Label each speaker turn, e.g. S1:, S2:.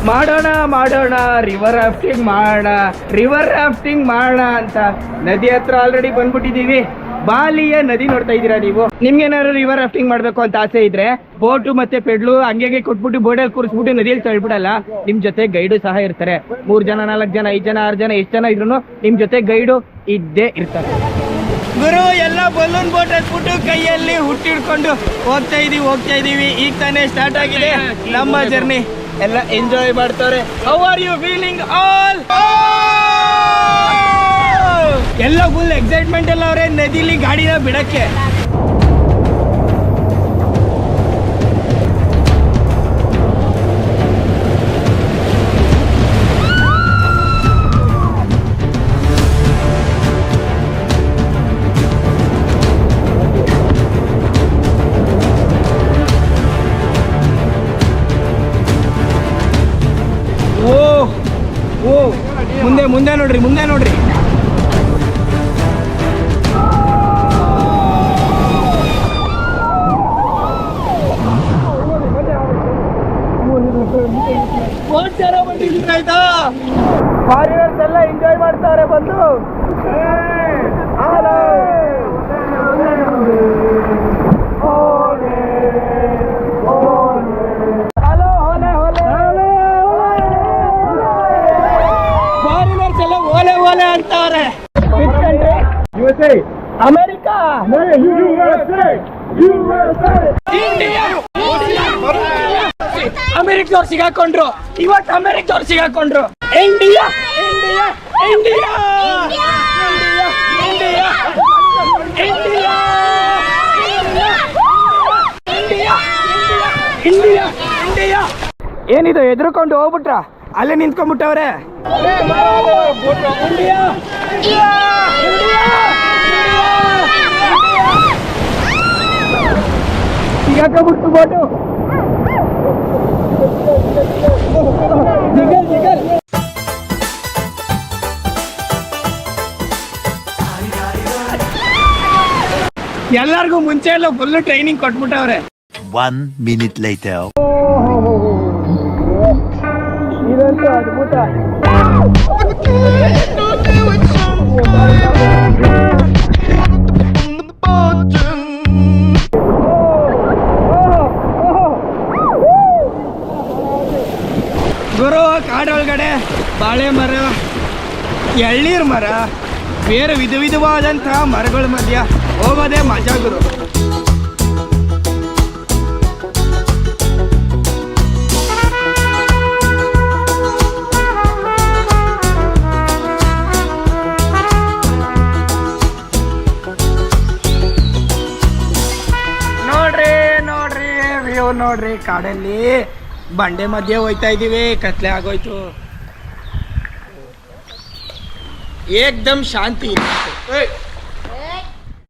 S1: ಮಾಡೋಣ ಮಾಡೋಣ river rafting ಮಾಡೋಣ ಅಂತ ನದಿ ಹತ್ರ ಆಲ್ರೆಡಿ ಬಂದ್ಬಿಟ್ಟಿದೀವಿ. ಬಾಲಿಯ ನದಿ ನೋಡ್ತಾ ಇದ್ದೀರಾ ನೀವು. ನಿಮ್ಗೇನಾದ್ರು ರಿವರ್ ರಾಫ್ಟಿಂಗ್ ಮಾಡ್ಬೇಕು ಅಂತ ಆಸೆ ಇದ್ರೆ ಬೋಟು ಮತ್ತೆ ಪೆಡ್ಲು ಹಂಗೆ ಕೊಟ್ಬಿಟ್ಟು ಬೋರ್ಡಲ್ಲಿ ಕೂರಿಸ್ಬಿಟ್ಟು ನದಿಯಲ್ಲಿ ತಳ್ಬಿಡಲ್ಲ. ನಿಮ್ ಜೊತೆ ಗೈಡು ಸಹ ಇರ್ತಾರೆ. 3 ಜನ 4 ಜನ 5 ಜನ 6 ಜನ ಎಷ್ಟು ಜನ ಇದ್ರು ನಿಮ್ ಜೊತೆ ಗೈಡು ಇದ್ದೇ ಇರ್ತಾರೆ. ಗುರು ಎಲ್ಲ ಬಲೂನ್ ಬೋಟ್ ಹತ್ಬಿಟ್ಟು ಕೈಯಲ್ಲಿ ಹುಟ್ಟಿಡ್ಕೊಂಡು ಹೋಗ್ತಾ ಇದೀವಿ. ಈಗ ತಾನೇ ಸ್ಟಾರ್ಟ್ ಆಗಿದೆ ನಮ್ಮ ಜರ್ನಿ. ಎಲ್ಲ ಎಂಜಾಯ್ ಮಾಡ್ತಾರೆ. How are you feeling all? ಎಲ್ಲ ಫುಲ್ ಎಕ್ಸೈಟ್ಮೆಂಟ್ ಎಲ್ಲ ಅವರೇ ನದಿಲಿ ಗಾಡಿನ ಬಿಡಕ್ಕೆ. ಓ ಮುಂದೆ ನೋಡ್ರಿ. ಆಯ್ತಾ ಫಾರಿನರ್ಸ್ ಎಲ್ಲ ಎಂಜಾಯ್ ಮಾಡ್ತಾರೆ ಬಂದು. ಫಾರಿನರ್ಸ್ ಎಲ್ಲ ಓಲೆ ಅಂತಾರೆ. ಅಮೆರಿಕಾ, ಅಮೆರಿಕದವ್ರು ಸಿಗಾಕೊಂಡ್ರು. ಇವತ್ತು ಅಮೆರಿಕದವ್ರು ಸಿಗಾಕೊಂಡ್ರು. ಇಂಡಿಯಾ ಏನಿದು ಎದ್ರುಕೊಂಡು ಹೋಗ್ಬಿಟ್ರ? ಅಲ್ಲೇ ನಿಂತ್ಕೊಂಡ್ಬಿಟ್ಟವ್ರೆ. ಸಿಗಾಕೊಂಡ್ಬಿಟ್ಟು ಬೋಟು. ಎಲ್ಲರಿಗೂ ಮುಂಚೆ ಎಲ್ಲ ಫುಲ್ ಟ್ರೈನಿಂಗ್ ಕೊಟ್ಬಿಟ್ಟವ್ರೆ.
S2: 1 minute later.
S1: ಇದಂತೂ ಅದ್ಭುತ. ಗುರು ಕಾಡೊಳಗಡೆ ಬಾಳೆ ಮರ, ಎಳ್ನೀರು ಮರ, ಬೇರೆ ವಿಧವಾದಂತಹ ಮರಗಳ ಮಧ್ಯ ಹೋಗೋದೇ ಮಜಾ ಗುರು. ನೋಡ್ರಿ ವ್ಯೂ ನೋಡ್ರಿ. ಕಾಡಲ್ಲಿ ಬಂಡೆ ಮಧ್ಯೆ ಹೋಯ್ತಾ ಇದೀವಿ. ಕತ್ಲೆ ಆಗೋಯ್ತು. ಏಕ್ದಮ್ ಶಾಂತಿ.